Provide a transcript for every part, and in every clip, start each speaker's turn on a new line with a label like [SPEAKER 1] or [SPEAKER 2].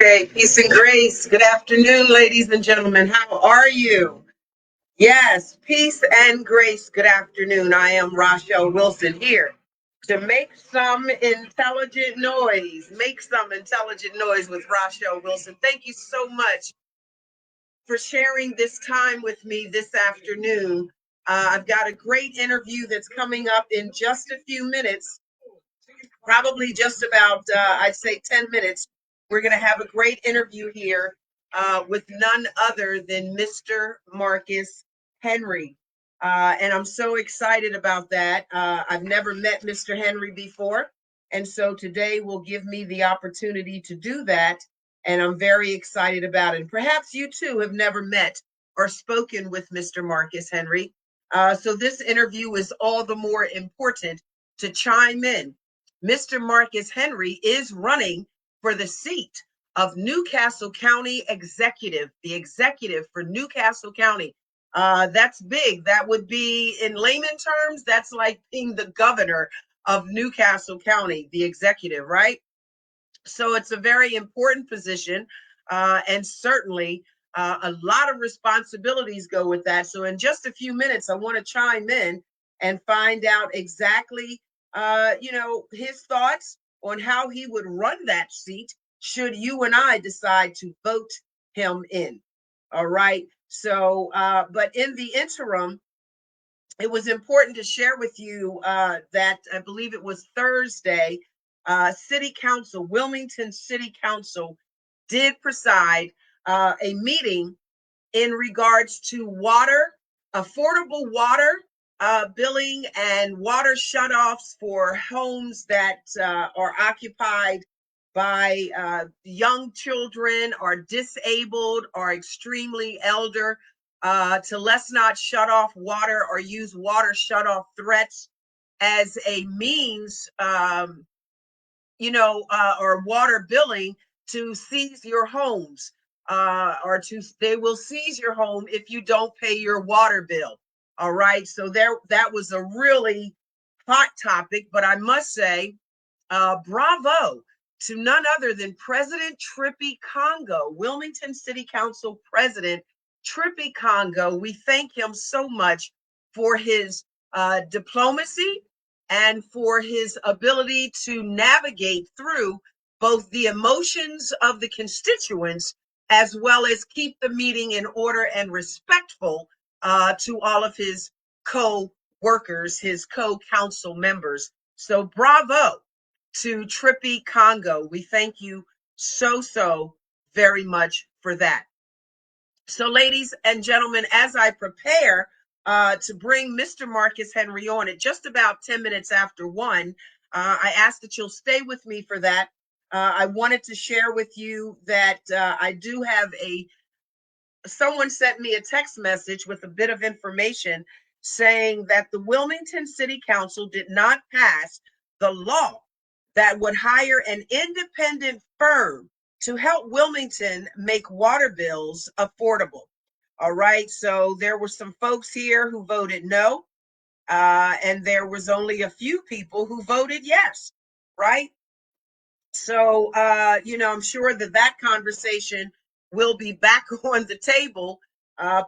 [SPEAKER 1] Okay, peace and grace. Good afternoon, ladies and gentlemen. How are you? Yes, peace and grace. Good afternoon. I am Rachelle Wilson here to make some intelligent noise. Make some intelligent noise with Rachelle Wilson. Thank you so much for sharing this time with me this afternoon. I've got a great interview that's coming up in just a few minutes, probably just about, I'd say 10 minutes. We're going to have a great interview here with none other than Mr. Marcus Henry. And I'm so excited about that. I've never met Mr. Henry before. And so today will give me the opportunity to do that. And I'm very excited about it. And perhaps you too have never met or spoken with Mr. Marcus Henry. So this interview is all the more important to chime in. Mr. Marcus Henry is running for the seat of Newcastle County Executive, the executive for Newcastle County. That's big. That would be, in layman terms, that's like being the governor of Newcastle County, the executive, right? So it's a very important position, and certainly a lot of responsibilities go with that. So in just a few minutes, I want to chime in and find out exactly, his thoughts on how he would run that seat should you and I decide to vote him in. All right. So, but in the interim, it was important to share with you that I believe it was Thursday, City Council, Wilmington City Council did preside a meeting in regards to water, affordable water billing and water shutoffs for homes that are occupied by young children, are disabled, are extremely elder, to let's not shut off water or use water shutoff threats as a means, or water billing to seize your homes, or they will seize your home if you don't pay your water bill. All right, so that was a really hot topic, but I must say, bravo to none other than President Trippy Congo, Wilmington City Council President Trippy Congo. We thank him so much for his diplomacy and for his ability to navigate through both the emotions of the constituents as well as keep the meeting in order and respectful to all of his co-workers, his co-council members. So bravo to Trippy Congo. We thank you so very much for that. So, ladies and gentlemen, as I prepare to bring Mr. Marcus Henry on at just about 10 minutes after 1, I ask that you'll stay with me for that. I wanted to share with you that I do have someone sent me a text message with a bit of information saying that the Wilmington City Council did not pass the law that would hire an independent firm to help Wilmington make water bills affordable. All right, so there were some folks here who voted no, and there was only a few people who voted yes, right? So, I'm sure that conversation will be back on the table,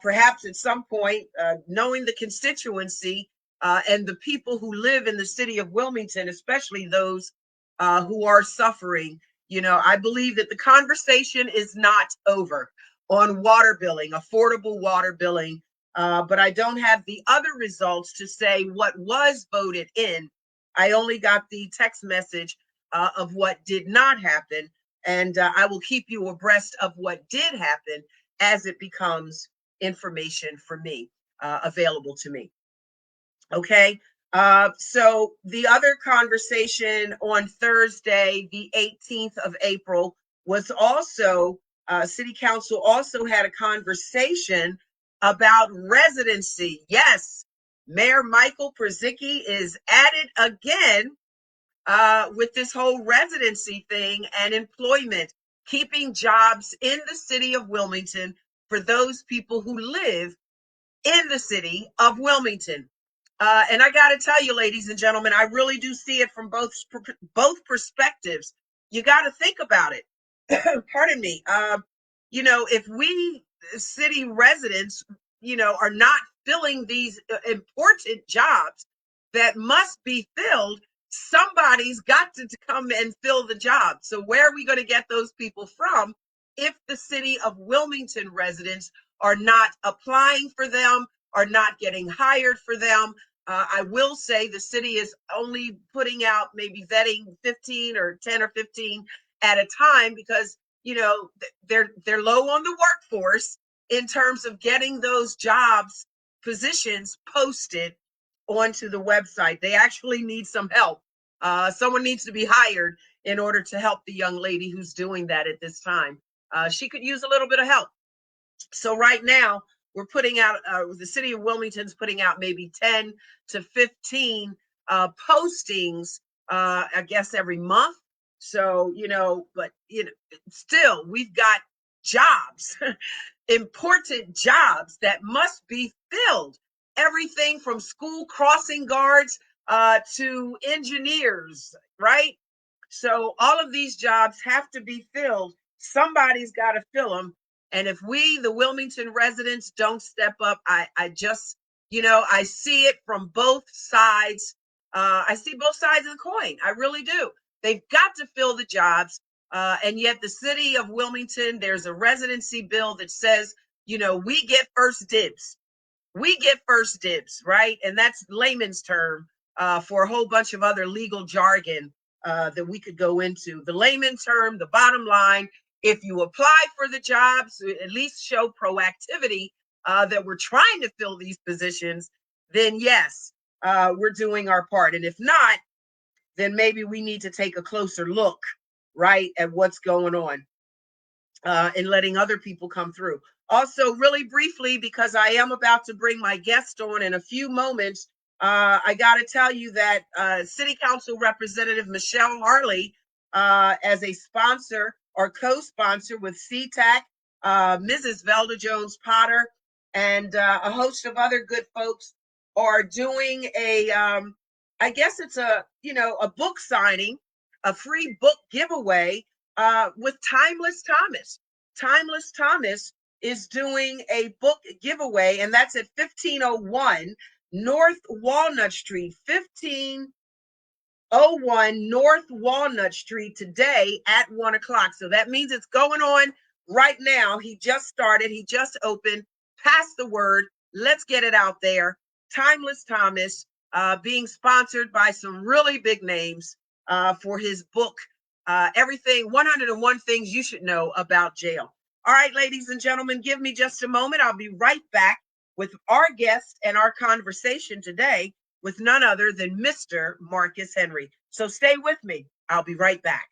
[SPEAKER 1] perhaps at some point, knowing the constituency and the people who live in the city of Wilmington, especially those who are suffering. I believe that the conversation is not over on water billing, affordable water billing, but I don't have the other results to say what was voted in. I only got the text message of what did not happen. And I will keep you abreast of what did happen as it becomes information for me, available to me. Okay. So the other conversation on Thursday, the 18th of April, was also, City Council also had a conversation about residency. Yes, Mayor Michael Przicki is at it again with this whole residency thing and employment, keeping jobs in the city of Wilmington for those people who live in the city of Wilmington. And I got to tell you, ladies and gentlemen, I really do see it from both perspectives. You got to think about it. pardon me, if we city residents, are not filling these important jobs that must be filled, somebody's got to come and fill the job. So where are we going to get those people from if the city of Wilmington residents are not applying for them, are not getting hired for them? I will say the city is only putting out, maybe vetting 15 or 10 or 15 at a time, because they're low on the workforce in terms of getting those jobs, positions posted onto the website. They actually need some help. Someone needs to be hired in order to help the young lady who's doing that at this time. She could use a little bit of help. So right now we're putting out, the city of Wilmington's putting out maybe 10 to 15 postings, I guess every month. So, but still we've got jobs, important jobs that must be filled. Everything from school crossing guards to engineers, right? So all of these jobs have to be filled. Somebody's got to fill them. And if we, the Wilmington residents, don't step up, I just, I see it from both sides. I see both sides of the coin. I really do. They've got to fill the jobs. And yet the city of Wilmington, there's a residency bill that says, we get first dibs. We get first dibs, right? And that's layman's term for a whole bunch of other legal jargon that we could go into. The layman term, the bottom line, if you apply for the jobs, at least show proactivity that we're trying to fill these positions, then yes, we're doing our part. And if not, then maybe we need to take a closer look, right, at what's going on and letting other people come through. Also, really briefly, because I am about to bring my guest on in a few moments, I got to tell you that City Council Representative Michelle Harley, as a sponsor or co-sponsor with CTAC, Mrs. Velda Jones Potter, and a host of other good folks, are doing I guess it's a book signing, a free book giveaway with Timeless Thomas. Timeless Thomas is doing a book giveaway, and that's at 1501 North Walnut Street, 1501 North Walnut Street, today at 1 o'clock. So that means it's going on right now. He just started, he just opened. Pass the word. Let's get it out there. Timeless Thomas, being sponsored by some really big names for his book, Everything 101 Things You Should Know About Jail. All right, ladies and gentlemen, give me just a moment. I'll be right back with our guest and our conversation today with none other than Mr. Marcus Henry. So stay with me. I'll be right back.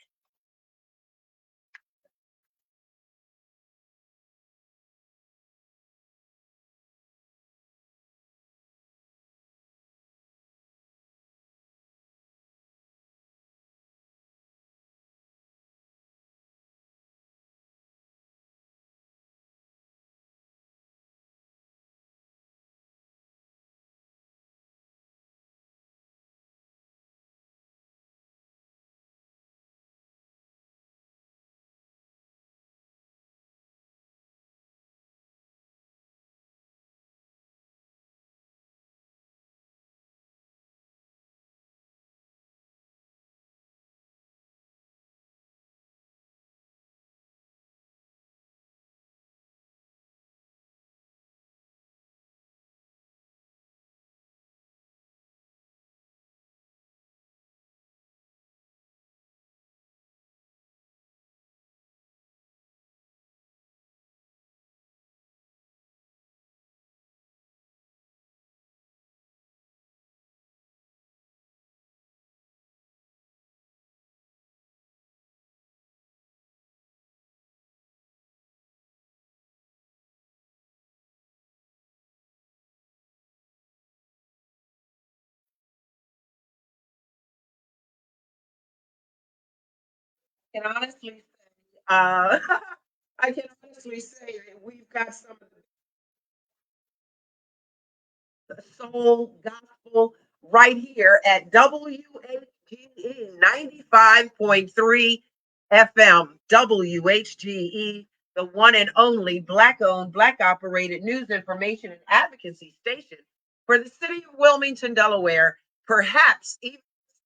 [SPEAKER 1] I can honestly say, I can honestly say that we've got some of the soul gospel right here at WAGE 95.3 FM WHGE, the one and only Black owned, Black operated news, information, and advocacy station for the city of Wilmington, Delaware, perhaps even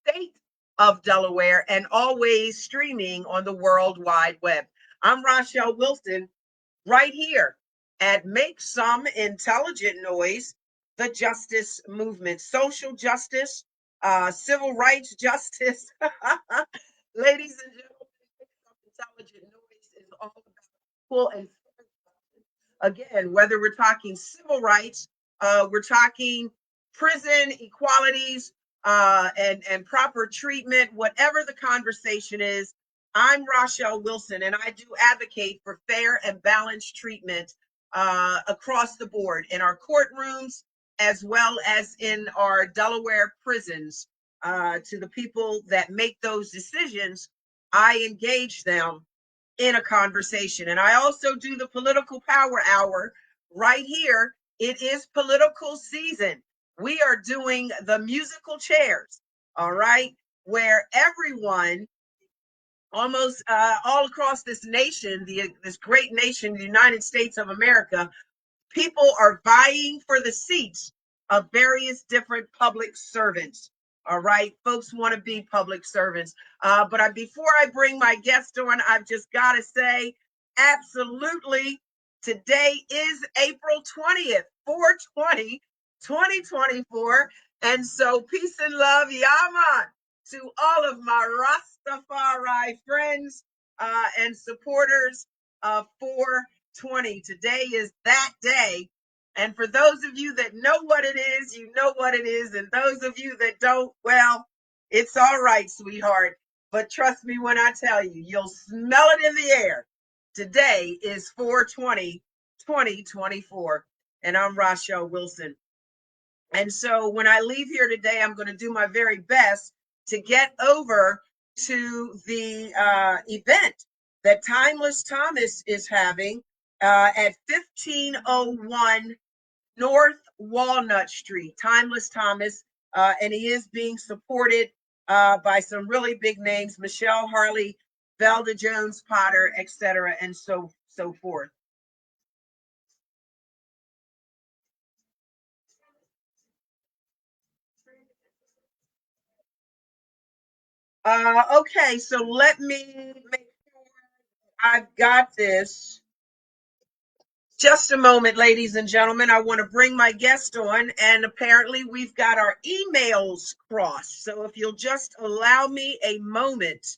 [SPEAKER 1] the state of Delaware, and always streaming on the World Wide Web. I'm Rachelle Wilson, right here at Make Some Intelligent Noise, the justice movement, social justice, civil rights justice. Ladies and gentlemen, Make Some Intelligent Noise is all about equal and fair justice. Again, whether we're talking civil rights, we're talking prison equalities, and proper treatment, whatever the conversation is, I'm Rachelle Wilson, and I do advocate for fair and balanced treatment across the board in our courtrooms as well as in our Delaware prisons. To the people that make those decisions, I engage them in a conversation. And I also do the political power hour right here. It is political season. We are doing the musical chairs, all right, where everyone almost all across this nation, this great nation, the United States of America, people are vying for the seats of various different public servants. All right, folks want to be public servants. Before I bring my guest on, I've just got to say, absolutely, today is April 20th, 4/20, 2024. And so, peace and love, Yaman, to all of my Rastafari friends and supporters of 4/20. Today is that day. And for those of you that know what it is, you know what it is. And those of you that don't, well, it's all right, sweetheart. But trust me when I tell you, you'll smell it in the air. Today is 4/20, 2024. And I'm Rachelle Wilson. And so when I leave here today, I'm going to do my very best to get over to the event that Timeless Thomas is having at 1501 North Walnut Street. Timeless Thomas, and he is being supported by some really big names: Michelle Harley, Velda Jones Potter, etc., and so forth. Okay, so let me make sure I've got this. Just a moment, ladies and gentlemen. I want to bring my guest on, and apparently we've got our emails crossed. So if you'll just allow me a moment.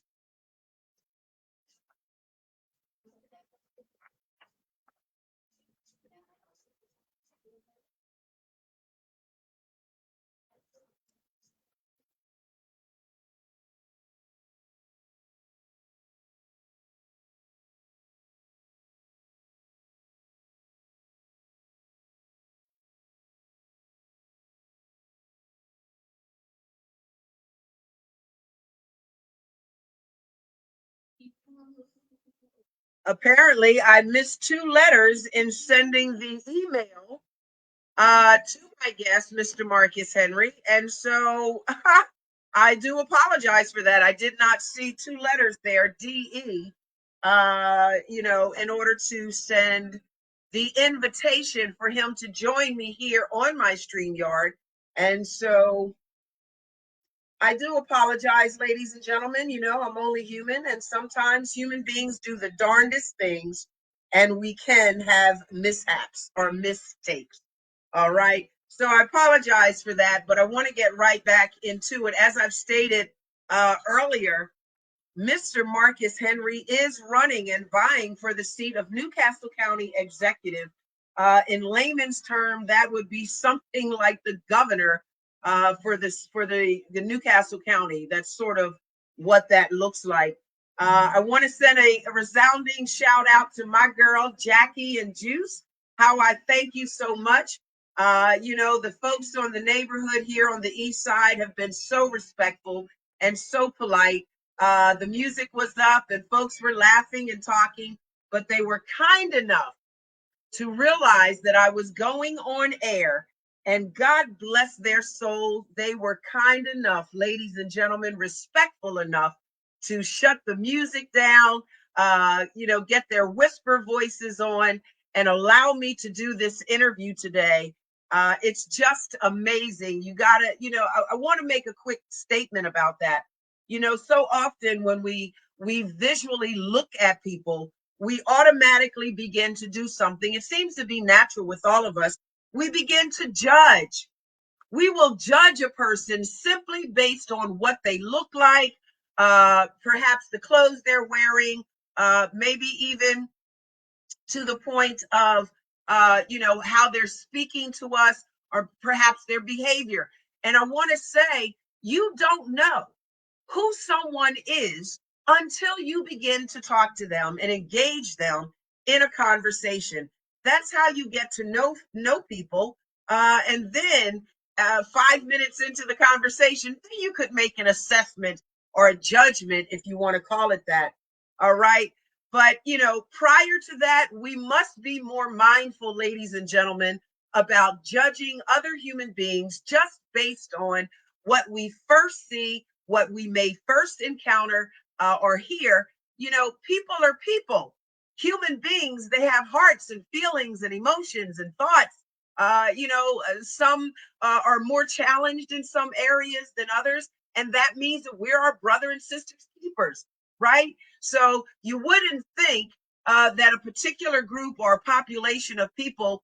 [SPEAKER 1] Apparently, I missed two letters in sending the email to my guest, Mr. Marcus Henry. And so I do apologize for that. I did not see two letters there, DE, in order to send the invitation for him to join me here on my StreamYard. And so I do apologize, ladies and gentlemen. I'm only human, and sometimes human beings do the darndest things, and we can have mishaps or mistakes. All right. So I apologize for that, but I want to get right back into it. As I've stated earlier, Mr. Marcus Henry is running and vying for the seat of Newcastle County Executive. In layman's term, that would be something like the governor for the Newcastle County. That's sort of what that looks like. I want to send a resounding shout out to my girl Jackie and Juice. How I thank you so much. The folks on the neighborhood here on the east side have been so respectful and so polite. The music was up and folks were laughing and talking, but they were kind enough to realize that I was going on air, and God bless their souls. They were kind enough, ladies and gentlemen, respectful enough to shut the music down, get their whisper voices on and allow me to do this interview today. It's just amazing. You got to, I want to make a quick statement about that. So often when we visually look at people, we automatically begin to do something. It seems to be natural with all of us. We begin to judge. We will judge a person simply based on what they look like, perhaps the clothes they're wearing, maybe even to the point of, how they're speaking to us, or perhaps their behavior. And I want to say, you don't know who someone is until you begin to talk to them and engage them in a conversation. That's how you get to know people. And then 5 minutes into the conversation, you could make an assessment or a judgment, if you want to call it that. All right. But, prior to that, we must be more mindful, ladies and gentlemen, about judging other human beings just based on what we first see, what we may first encounter or hear. People are people. Human beings, they have hearts and feelings and emotions and thoughts. Some are more challenged in some areas than others. And that means that we're our brother and sister's keepers, right? So you wouldn't think that a particular group or a population of people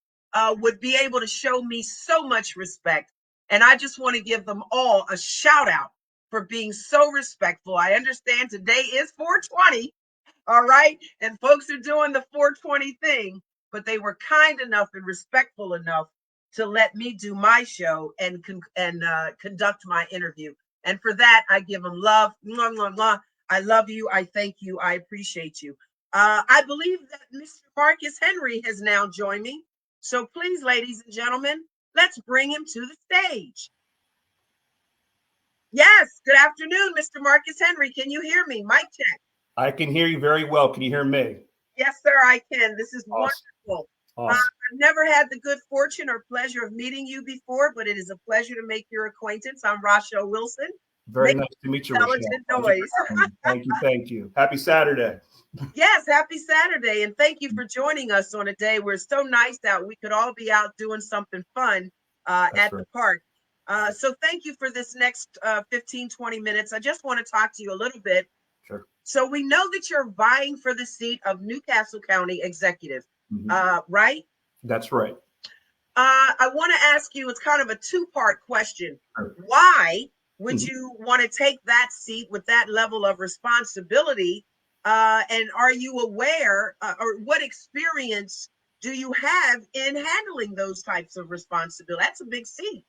[SPEAKER 1] would be able to show me so much respect. And I just want to give them all a shout out for being so respectful. I understand today is 420, all right? And folks are doing the 420 thing, but they were kind enough and respectful enough to let me do my show and conduct my interview. And for that, I give them love. Mwah, mwah, mwah. I love you. I thank you. I appreciate you. I believe that Mr. Marcus Henry has now joined me. So please, ladies and gentlemen, let's bring him to the stage. Yes. Good afternoon, Mr. Marcus Henry. Can you hear me? Mic check.
[SPEAKER 2] I can hear you very well. Can you hear me?
[SPEAKER 1] Yes, sir, I can. This is
[SPEAKER 2] awesome.
[SPEAKER 1] Wonderful.
[SPEAKER 2] Awesome.
[SPEAKER 1] I've never had the good fortune or pleasure of meeting you before, but it is a pleasure to make your acquaintance. I'm Rachelle Wilson.
[SPEAKER 2] Very nice to meet you, Rachelle.
[SPEAKER 1] Noise.
[SPEAKER 2] Thank you. Happy Saturday.
[SPEAKER 1] Yes, happy Saturday. And thank you for joining us on a day where it's so nice out. We could all be out doing something fun at the park. So thank you for this next 15, 20 minutes. I just want to talk to you a little bit.
[SPEAKER 2] Sure.
[SPEAKER 1] So we know that you're vying for the seat of Newcastle County Executive, right?
[SPEAKER 2] That's right.
[SPEAKER 1] I want to ask you, it's kind of a two-part question. Sure. Why would you want to take that seat with that level of responsibility? And are you aware or what experience do you have in handling those types of responsibility? That's a big seat.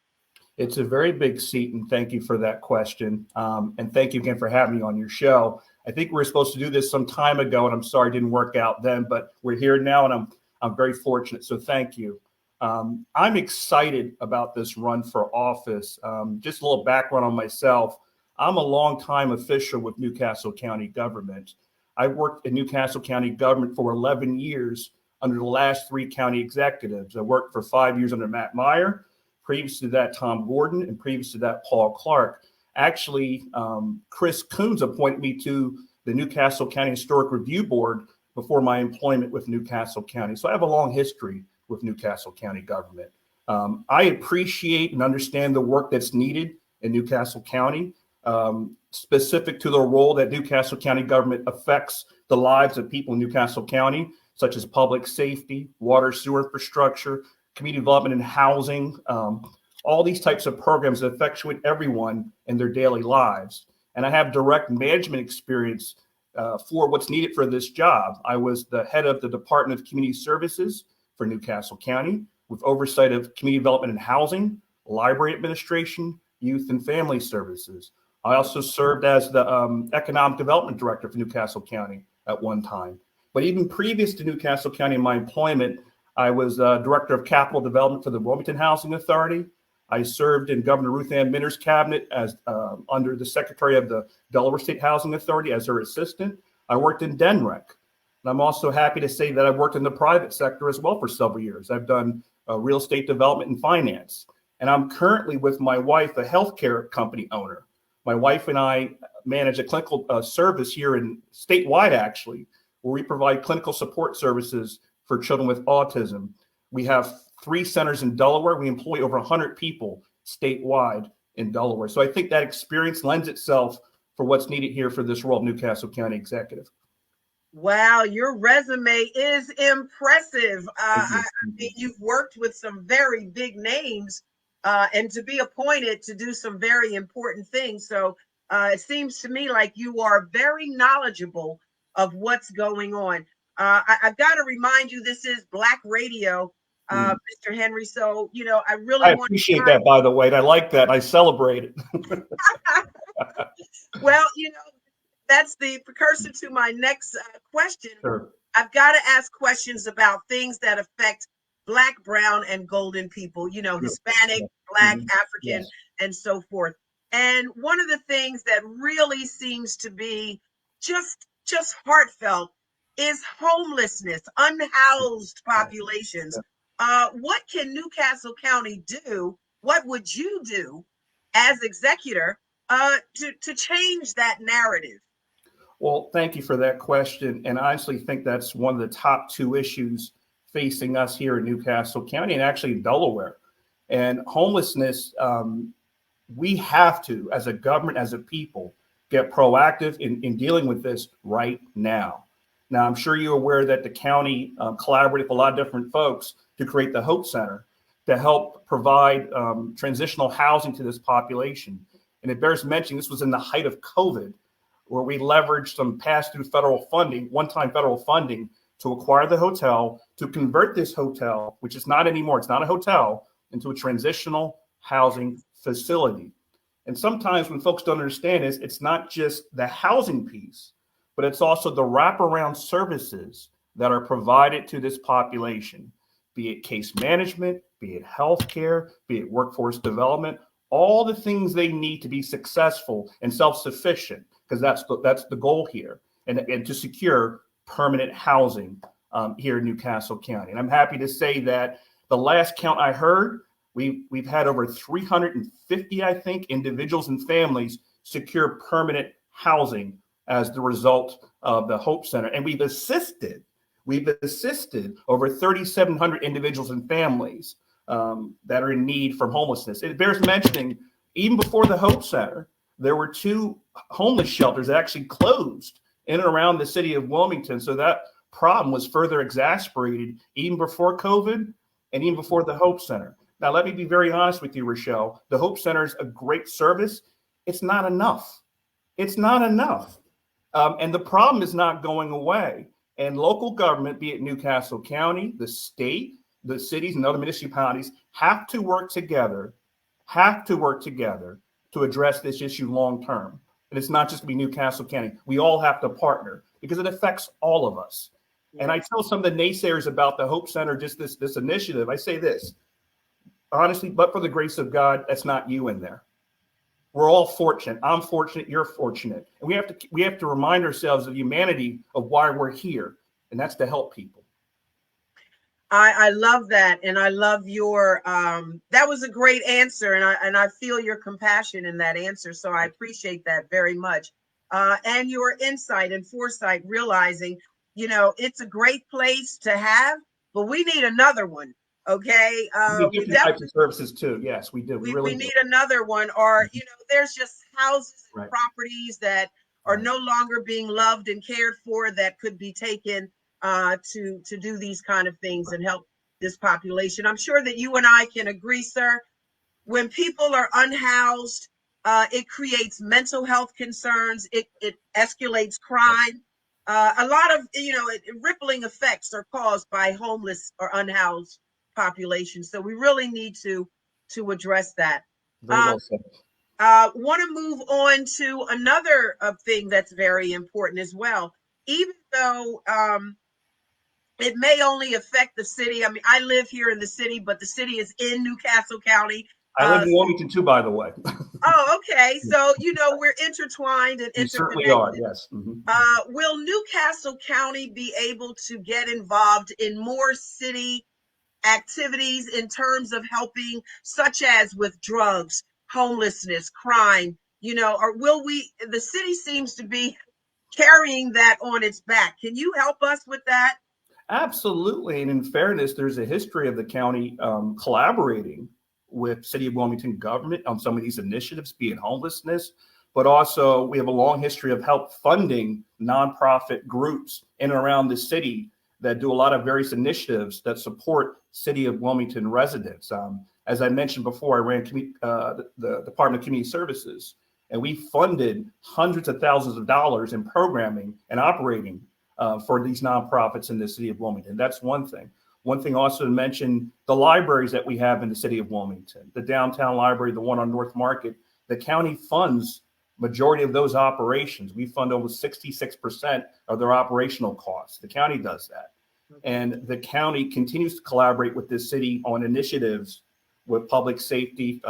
[SPEAKER 2] It's a very big seat, and thank you for that question. And thank you again for having me on your show. I think we were supposed to do this some time ago, and I'm sorry it didn't work out then, but we're here now, and I'm very fortunate. So thank you. I'm excited about this run for office. Just a little background on myself. I'm a longtime official with Newcastle County government. I worked in Newcastle County government for 11 years under the last 3 county executives. I worked for 5 years under Matt Meyer, previous to that Tom Gordon, and previous to that Paul Clark. Actually, Chris Coons appointed me to the Newcastle County Historic Review Board before my employment with Newcastle County. So I have a long history with Newcastle County government. I appreciate and understand the work that's needed in Newcastle County, specific to the role that Newcastle County government affects the lives of people in Newcastle County, such as public safety, water, sewer infrastructure, community development and housing, all these types of programs that effectuate everyone in their daily lives. And I have direct management experience for what's needed for this job. I was the head of the Department of Community Services for Newcastle County with oversight of community development and housing, library administration, youth and family services. I also served as the economic development director for Newcastle County at one time. But even previous to Newcastle County in my employment, I was director of capital development for the Wilmington Housing Authority. I served in Governor Ruth Ann Minter's cabinet as under the secretary of the Delaware State Housing Authority as her assistant. I worked in DENREC. And I'm also happy to say that I've worked in the private sector as well for several years. I've done real estate development and finance. And I'm currently with my wife, a healthcare company owner. My wife and I manage a clinical service here in statewide, actually, where we provide clinical support services for children with autism. We have 3 centers in Delaware. We employ over 100 people statewide in Delaware. So I think that experience lends itself for what's needed here for this role of Newcastle County Executive.
[SPEAKER 1] Wow, your resume is impressive. I mean, you've worked with some very big names, and to be appointed to do some very important things. So it seems to me like you are very knowledgeable of what's going on. I've got to remind you, this is Black Radio, Mr. Henry. So, I really
[SPEAKER 2] I
[SPEAKER 1] want
[SPEAKER 2] appreciate that, by the way. And I like that. I celebrate it.
[SPEAKER 1] Well, that's the precursor to my next question.
[SPEAKER 2] Sure.
[SPEAKER 1] I've got to ask questions about things that affect Black, brown, and golden people, Hispanic, Black, African, and so forth. And one of the things that really seems to be just heartfelt is homelessness, unhoused populations. What can Newcastle County do? What would you do as executor to change that narrative?
[SPEAKER 2] Well, thank you for that question. And I honestly think that's one of the top 2 issues facing us here in Newcastle County and actually Delaware. And homelessness, we have to, as a government, as a people, get proactive in dealing with this right now. Now, I'm sure you're aware that the county collaborated with a lot of different folks to create the Hope Center to help provide transitional housing to this population. And it bears mentioning this was in the height of COVID, where we leveraged some pass-through federal funding, one-time federal funding, to acquire the hotel, to convert this hotel, which is not anymore, it's not a hotel, into a transitional housing facility. And sometimes when folks don't understand this, it's not just the housing piece, but it's also the wraparound services that are provided to this population, be it case management, be it healthcare, be it workforce development, all the things they need to be successful and self-sufficient, because that's the goal here, and to secure permanent housing here in Newcastle County. And I'm happy to say that the last count I heard, we've had over 350, I think, individuals and families secure permanent housing as the result of the Hope Center. And we've assisted over 3,700 individuals and families that are in need from homelessness. It bears mentioning, even before the Hope Center, there were 2 homeless shelters that actually closed in and around the city of Wilmington. So that problem was further exacerbated even before COVID and even before the Hope Center. Now, let me be very honest with you, Rachelle. The Hope Center is a great service. It's not enough. It's not enough. And the problem is not going away. And local government, be it Newcastle County, the state, the cities, and other municipalities, have to work together to address this issue long term. And it's not just going to be Newcastle County. We all have to partner because it affects all of us. Yes. And I tell some of the naysayers about the Hope Center, just this initiative, I say this, honestly, but for the grace of God, that's not you in there. We're all fortunate. I'm fortunate. You're fortunate. And we have to remind ourselves of the humanity of why we're here. And that's to help people.
[SPEAKER 1] I love that. And I love your, that was a great answer. And I feel your compassion in that answer. So I appreciate that very much. And your insight and foresight, realizing, it's a great place to have, but we need another one. Okay.
[SPEAKER 2] We need different types of services too. Yes, we do.
[SPEAKER 1] We need another one. Or, there's just houses and properties that are no longer being loved and cared for that could be taken to do these kind of things and help this population. I'm sure that you and I can agree, sir. When people are unhoused, it creates mental health concerns. It escalates crime. A lot of rippling effects are caused by
[SPEAKER 2] homeless
[SPEAKER 1] or unhoused populations. So we really need to address that.
[SPEAKER 2] Very well said.
[SPEAKER 1] Want to move on to another thing that's very important as well. Even though it may only affect the city. I mean, I live here in the city, but the city is in Newcastle County.
[SPEAKER 2] I live in Wilmington too, by the way.
[SPEAKER 1] Oh, okay. So, we're intertwined and interconnected.
[SPEAKER 2] We certainly are, yes. Mm-hmm.
[SPEAKER 1] Will Newcastle County be able to get involved in more city activities in terms of helping, such as with drugs, homelessness, crime, or will we, the city seems to be carrying that on its back. Can you help us with that?
[SPEAKER 2] Absolutely. And in fairness, there's a history of the county collaborating with City of Wilmington government on some of these initiatives, be it homelessness, but also we have a long history of help funding nonprofit groups in and around the city that do a lot of various initiatives that support City of Wilmington residents. As I mentioned before, I ran the Department of Community Services, and we funded hundreds of thousands of dollars in programming and operating for these nonprofits in the city of Wilmington. That's one thing. One thing also to mention, the libraries that we have in the city of Wilmington, the downtown library, the one on North Market, the county funds majority of those operations. We fund over 66% of their operational costs. The county does that. And the county continues to collaborate with the city on initiatives with public safety.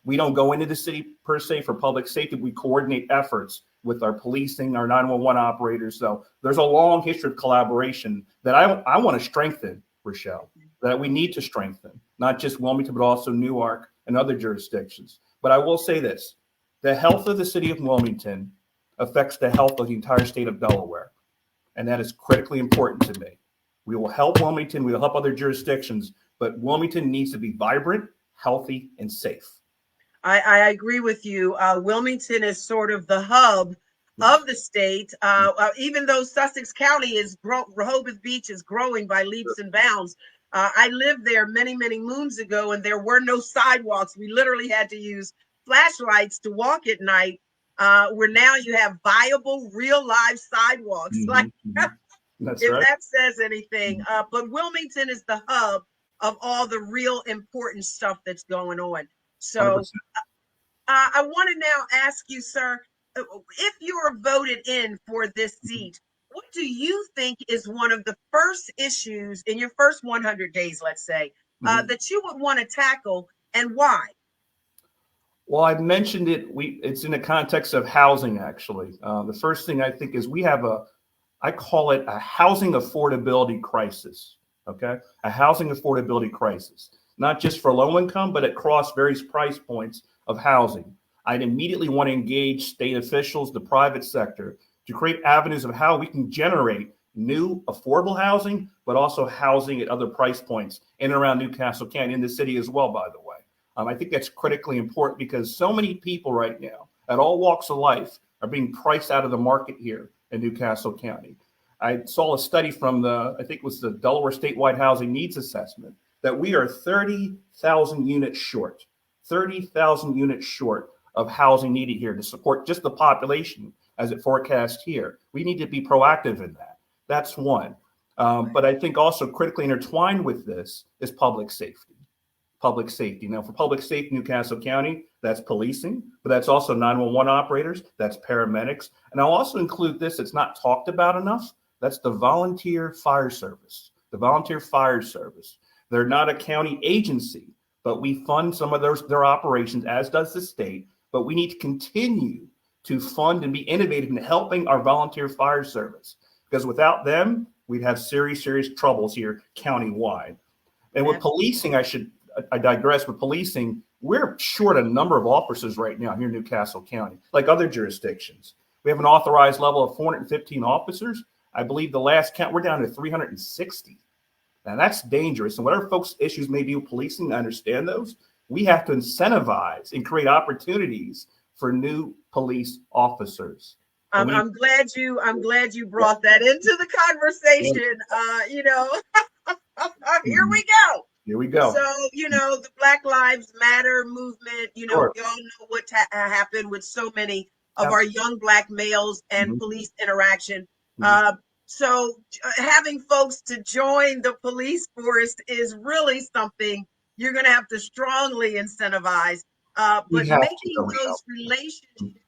[SPEAKER 2] We don't go into the city per se for public safety. We coordinate efforts with our policing, our 911 operators. So there's a long history of collaboration that I want to strengthen, Rachelle, that we need to strengthen, not just Wilmington, but also Newark and other jurisdictions. But I will say this, the health of the city of Wilmington affects the health of the entire state of Delaware. And that is critically important to me. We will help Wilmington, we will help other jurisdictions, but Wilmington needs to be vibrant, healthy, and safe.
[SPEAKER 1] I agree with you. Wilmington is sort of the hub of the state. Even though Sussex County Rehoboth Beach is growing by leaps and bounds. I lived there many, many moons ago, and there were no sidewalks. We literally had to use flashlights to walk at night. Where now you have viable, real live sidewalks.
[SPEAKER 2] That's
[SPEAKER 1] if
[SPEAKER 2] right.
[SPEAKER 1] that says anything. But Wilmington is the hub of all the real important stuff that's going on. So I want to now ask you, sir, if you are voted in for this seat, what do you think is one of the first issues in your first 100 days, let's say, that you would want to tackle, and why?
[SPEAKER 2] Well, I mentioned it. It's in the context of housing, actually. The first thing I think is we have I call it a housing affordability crisis. Okay, a housing affordability crisis, not just for low income, but across various price points of housing. I'd immediately want to engage state officials, the private sector, to create avenues of how we can generate new affordable housing, but also housing at other price points in and around Newcastle County, in the city as well, by the way. I think that's critically important because so many people right now at all walks of life are being priced out of the market here in Newcastle County. I saw a study from I think it was the Delaware Statewide Housing Needs Assessment, that we are 30,000 units short, 30,000 units short of housing needed here to support just the population as it forecast here. We need to be proactive in that. That's one. But I think also critically intertwined with this is public safety. Public safety. Now, for public safety in Newcastle County, that's policing, but that's also 911 operators, that's paramedics. And I'll also include this, it's not talked about enough, that's the volunteer fire service. The volunteer fire service. They're not a county agency, but we fund some of their operations, as does the state. But we need to continue to fund and be innovative in helping our volunteer fire service, because without them, we'd have serious, serious troubles here countywide. And with policing, I digress. With policing, we're short a number of officers right now here in Newcastle County, like other jurisdictions. We have an authorized level of 415 officers. I believe the last count, we're down to 360. Now that's dangerous. And whatever folks' issues may be with policing, I understand those. We have to incentivize and create opportunities for new police officers.
[SPEAKER 1] I'm glad you brought that into the conversation. Here we go.
[SPEAKER 2] Here we go.
[SPEAKER 1] So, the Black Lives Matter movement, we all know what happened with so many of our young Black males and police interaction. So having folks to join the police force is really something you're going to have to strongly incentivize. But making those relationships,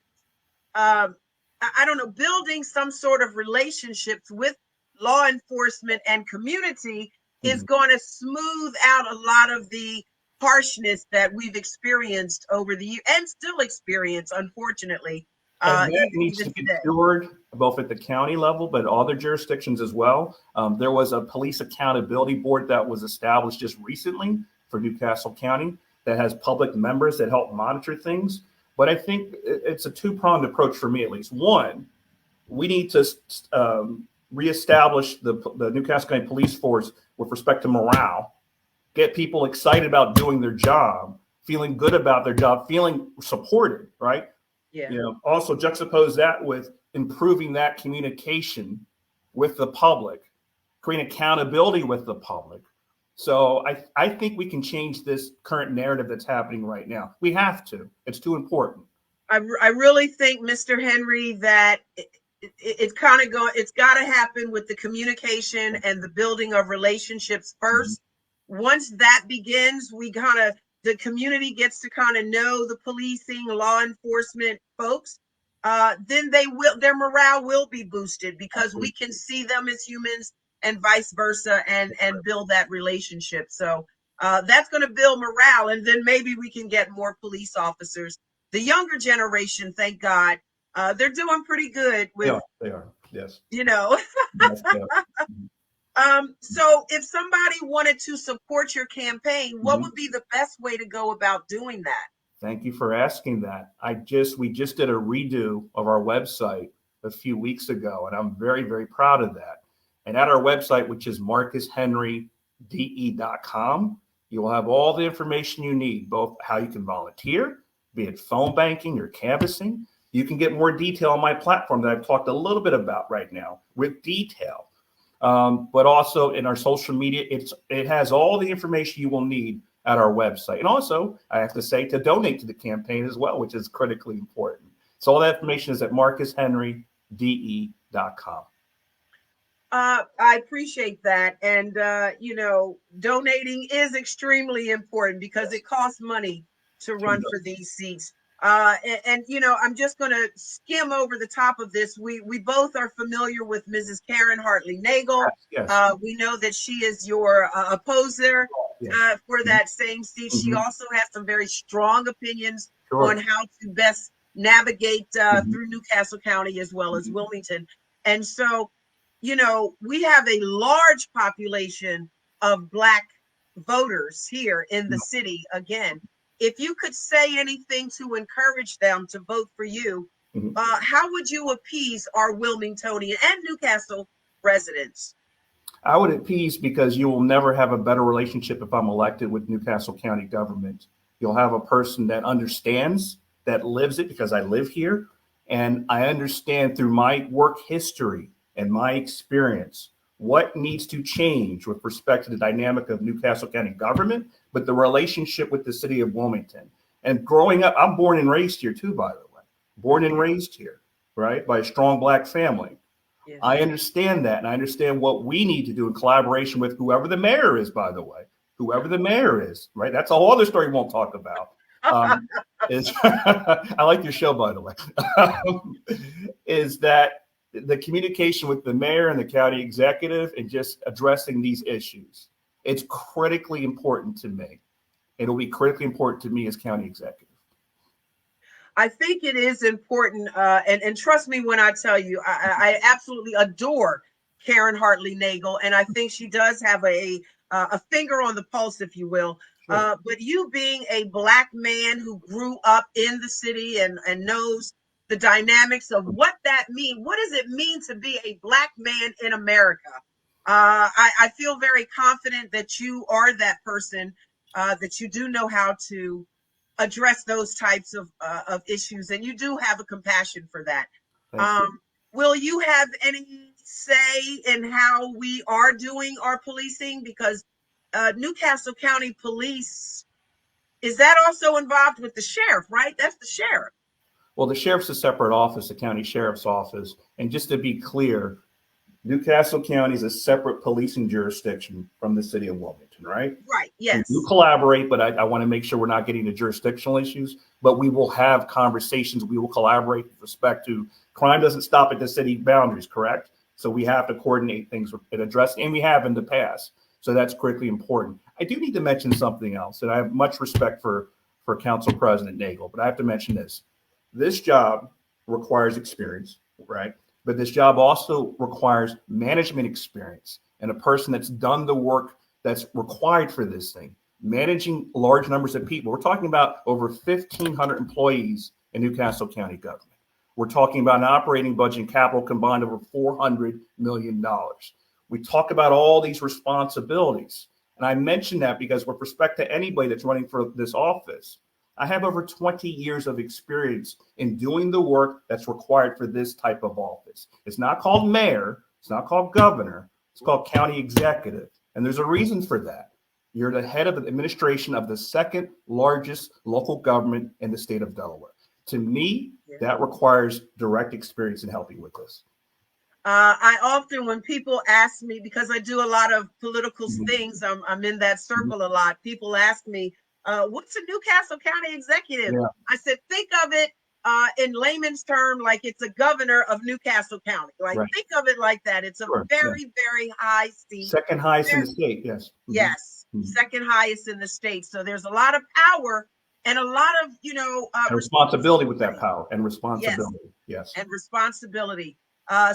[SPEAKER 1] I don't know, building some sort of relationships with law enforcement and community is going to smooth out a lot of the harshness that we've experienced over the years and still experience, unfortunately.
[SPEAKER 2] And that needs to be cured both at the county level, but other jurisdictions as well. There was a police accountability board that was established just recently for Newcastle County that has public members that help monitor things. But I think it's a two-pronged approach for me, at least. One, we need to reestablish the Newcastle County Police Force with respect to morale, get people excited about doing their job, feeling good about their job, feeling supported, right?
[SPEAKER 1] Yeah.
[SPEAKER 2] Also juxtapose that with improving that communication with the public, creating accountability with the public. So I think we can change this current narrative that's happening right now. We have to. It's too important.
[SPEAKER 1] I really think, Mr. Henry, that it's kind of going. It's got to happen with the communication and the building of relationships first. Once that begins, the community gets to kind of know the policing, law enforcement folks. Then their morale will be boosted because we can see them as humans and vice versa, and build that relationship. So that's going to build morale, and then maybe we can get more police officers. The younger generation, thank God, they're doing pretty good with.
[SPEAKER 2] Yeah, they are. Yes.
[SPEAKER 1] Yes, so if somebody wanted to support your campaign, what would be the best way to go about doing that?
[SPEAKER 2] Thank you for asking that. We just did a redo of our website a few weeks ago, and I'm very, very proud of that. And at our website, which is marcushenryde.com, you will have all the information you need, both how you can volunteer, be it phone banking or canvassing. You can get more detail on my platform that I've talked a little bit about right now with detail. But also in our social media, it has all the information you will need at our website. And also, I have to say, to donate to the campaign as well, which is critically important. So all that information is at marcushenryde.com.
[SPEAKER 1] I appreciate that. And, donating is extremely important because it costs money to run for these seats. I'm just going to skim over the top of this. We both are familiar with Mrs. Karen Hartley Nagel.
[SPEAKER 2] Yes.
[SPEAKER 1] We know that she is your opposer for that same seat. She also has some very strong opinions on how to best navigate through Newcastle County as well as Wilmington. And so, we have a large population of Black voters here in the city. Again, if you could say anything to encourage them to vote for you, how would you appease our Wilmingtonian and Newcastle residents?
[SPEAKER 2] I would appease because you will never have a better relationship if I'm elected with Newcastle County government. You'll have a person that understands, that lives it, because I live here. And I understand through my work history and my experience what needs to change with respect to the dynamic of Newcastle County government, but the relationship with the city of Wilmington. And growing up, I'm born and raised here too, by the way. Born and raised here, right, by a strong Black family. Yeah. I understand that, and I understand what we need to do in collaboration with whoever the mayor is, by the way. Whoever the mayor is, right? That's a whole other story we won't talk about. I like your show, by the way. Is that the communication with the mayor and the county executive and just addressing these issues. It's critically important to me. It'll be critically important to me as county executive.
[SPEAKER 1] I think it is important, and trust me when I tell you, I absolutely adore Karen Hartley Nagel, and I think she does have a finger on the pulse, if you will. Sure. But you being a Black man who grew up in the city and knows the dynamics of what that means. What does it mean to be a Black man in America? I feel very confident that you are that person, that you do know how to address those types of issues, and you do have a compassion for that. Will you have any say in how we are doing our policing? Because Newcastle County Police, is that also involved with the sheriff, right? That's the sheriff.
[SPEAKER 2] Well, the sheriff's a separate office, the county sheriff's office. And just to be clear, Newcastle County is a separate policing jurisdiction from the city of Wilmington, right?
[SPEAKER 1] Right, yes.
[SPEAKER 2] We do collaborate, but I want to make sure we're not getting to jurisdictional issues. But we will have conversations. We will collaborate with respect to crime doesn't stop at the city boundaries, correct? So we have to coordinate things and address, and we have in the past. So that's critically important. I do need to mention something else, and I have much respect for Council President Nagel, but I have to mention this. This job requires experience, right? But this job also requires management experience and a person that's done the work that's required for this thing. Managing large numbers of people. We're talking about over 1,500 employees in Newcastle County government. We're talking about an operating budget and capital combined over $400 million. We talk about all these responsibilities. And I mention that because with respect to anybody that's running for this office, I have over 20 years of experience in doing the work that's required for this type of office. It's not called mayor. It's not called governor. It's called county executive. And there's a reason for that. You're the head of the administration of the second largest local government in the state of Delaware. To me, that requires direct experience in helping with this.
[SPEAKER 1] I often, when people ask me, because I do a lot of political things, I'm in that circle a lot. People ask me, what's a Newcastle County executive?
[SPEAKER 2] Yeah.
[SPEAKER 1] I said, think of it in layman's term, like it's a governor of Newcastle County. Like, think of it like that. It's a very, very high seat.
[SPEAKER 2] Second highest in the state, yes.
[SPEAKER 1] Yes, second highest in the state. So there's a lot of power and a lot of,
[SPEAKER 2] responsibility with that power and responsibility. Yes.
[SPEAKER 1] And responsibility.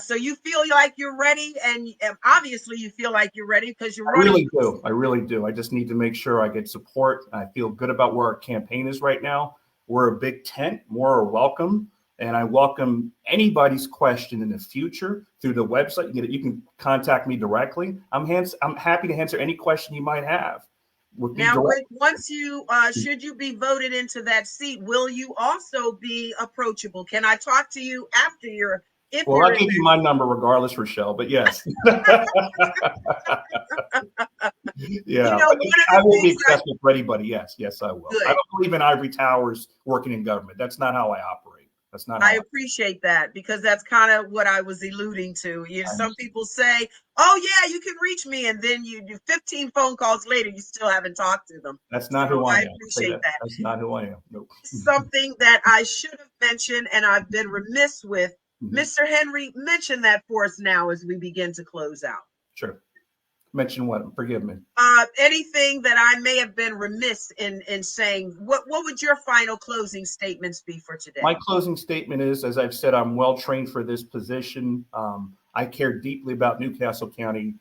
[SPEAKER 1] So you feel like you're ready, and obviously you feel like you're ready because you're running.
[SPEAKER 2] I really do. I just need to make sure I get support. I feel good about where our campaign is right now. We're a big tent, more are welcome. And I welcome anybody's question in the future through the website. You can contact me directly. I'm happy to answer any question you might have.
[SPEAKER 1] Now, once you, should you be voted into that seat, will you also be approachable? Can I talk to you after your?
[SPEAKER 2] Well, I'll give you my number regardless, Rachelle, but yes. Yeah, I will be accessible for anybody. Yes, I will. Good. I don't believe in ivory towers working in government. That's not how I operate. That's not.
[SPEAKER 1] I appreciate that, because that's kind of what I was alluding to. Some people say, "Oh yeah, you can reach me," and then you do 15 phone calls later, you still haven't talked to them.
[SPEAKER 2] That's not who I am.
[SPEAKER 1] I appreciate that.
[SPEAKER 2] That's not who I am. Nope.
[SPEAKER 1] Something that I should have mentioned, and I've been remiss with. Mr. Henry, mention that for us now as we begin to close out.
[SPEAKER 2] Sure. Mention what? Forgive me.
[SPEAKER 1] Anything that I may have been remiss in saying. What would your final closing statements be for today?
[SPEAKER 2] My closing statement is, as I've said, I'm well trained for this position. I care deeply about Newcastle County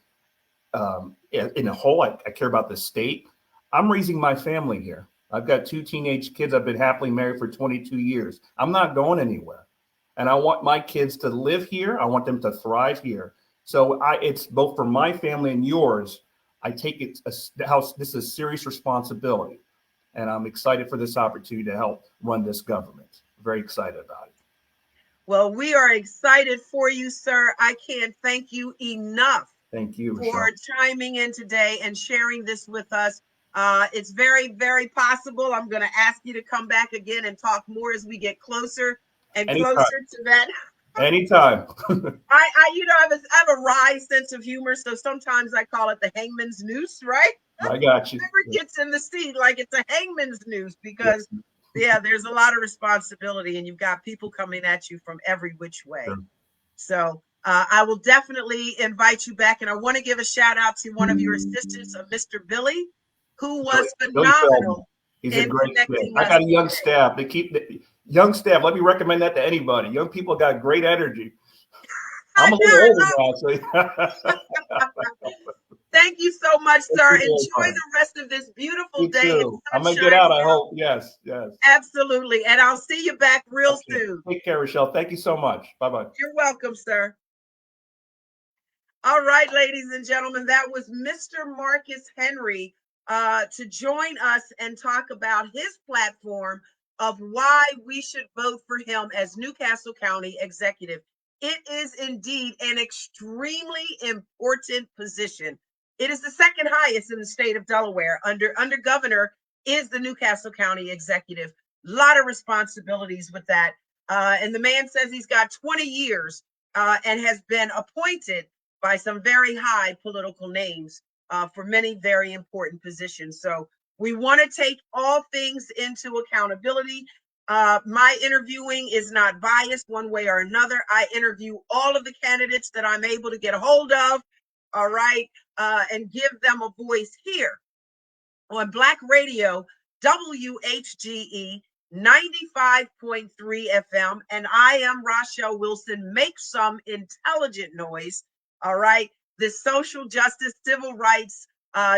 [SPEAKER 2] in a whole. I care about the state. I'm raising my family here. I've got 2 teenage kids. I've been happily married for 22 years. I'm not going anywhere. And I want my kids to live here. I want them to thrive here. So it's both for my family and yours. I take it this is a serious responsibility, and I'm excited for this opportunity to help run this government. Very excited about it.
[SPEAKER 1] Well, we are excited for you, sir. I can't thank you enough.
[SPEAKER 2] Thank you
[SPEAKER 1] for chiming in today and sharing this with us. It's very, very possible I'm going to ask you to come back again and talk more as we get closer and
[SPEAKER 2] Anytime.
[SPEAKER 1] Closer to that.
[SPEAKER 2] Anytime.
[SPEAKER 1] I have a wry sense of humor, so sometimes I call it the hangman's noose, right?
[SPEAKER 2] I got you.
[SPEAKER 1] Whoever gets in the seat, like it's a hangman's noose, because there's a lot of responsibility, and you've got people coming at you from every which way. Sure. So I will definitely invite you back, and I want to give a shout out to one of your assistants, Mr. Billy, who was phenomenal.
[SPEAKER 2] He's a great staff. I got a young staff. They keep young staff. Let me recommend that to anybody. Young people got great energy. I'm a little older now, so.
[SPEAKER 1] Thank you so much, sir. Enjoy the rest of this beautiful day.
[SPEAKER 2] I'm gonna get out. I hope. Yes.
[SPEAKER 1] Absolutely. And I'll see you back real soon.
[SPEAKER 2] Take care, Rachelle. Thank you so much. Bye-bye.
[SPEAKER 1] You're welcome, sir. All right, ladies and gentlemen, that was Mr. Marcus Henry to join us and talk about his platform of why we should vote for him as Newcastle County Executive. It is indeed an extremely important position. It is the second highest in the state of Delaware. Under governor is the Newcastle County Executive. A lot of responsibilities with that. And the man says he's got 20 years and has been appointed by some very high political names for many very important positions. So we want to take all things into accountability. My interviewing is not biased one way or another. I interview all of the candidates that I'm able to get a hold of, all right, and give them a voice here on Black Radio, WHGE 95.3 FM. And I am Rachelle Wilson. Make some intelligent noise, all right? The social justice, civil rights,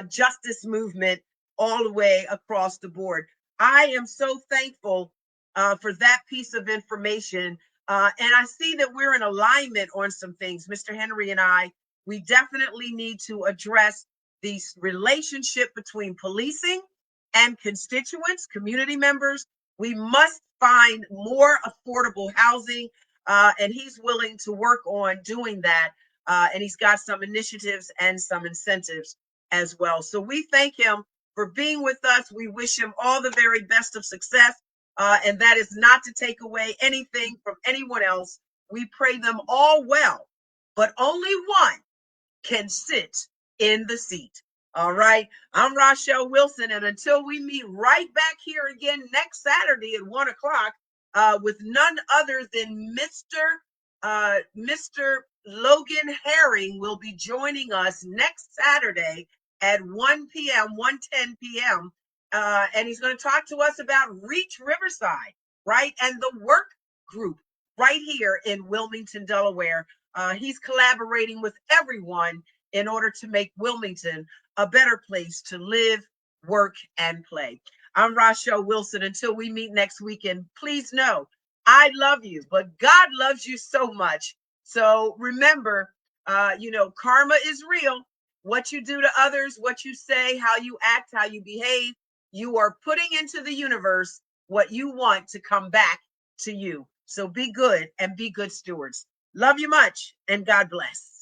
[SPEAKER 1] justice movement all the way across the board. I am so thankful for that piece of information. And I see that we're in alignment on some things. Mr. Henry and I, we definitely need to address the relationship between policing and constituents, community members. We must find more affordable housing, and he's willing to work on doing that. And he's got some initiatives and some incentives as well. So we thank him for being with us. We wish him all the very best of success. And that is not to take away anything from anyone else. We pray them all well, but only one can sit in the seat. All right. I'm Rachelle Wilson. And until we meet right back here again next Saturday at 1 o'clock, with none other than Mr. Logan Herring will be joining us next Saturday at 1 p.m., 1:10 p.m. And he's going to talk to us about Reach Riverside, right? And the work group right here in Wilmington, Delaware. He's collaborating with everyone in order to make Wilmington a better place to live, work, and play. I'm Rachelle Wilson. Until we meet next weekend, please know I love you, but God loves you so much. So remember, karma is real. What you do to others, what you say, how you act, how you behave, you are putting into the universe what you want to come back to you. So be good and be good stewards. Love you much, and God bless.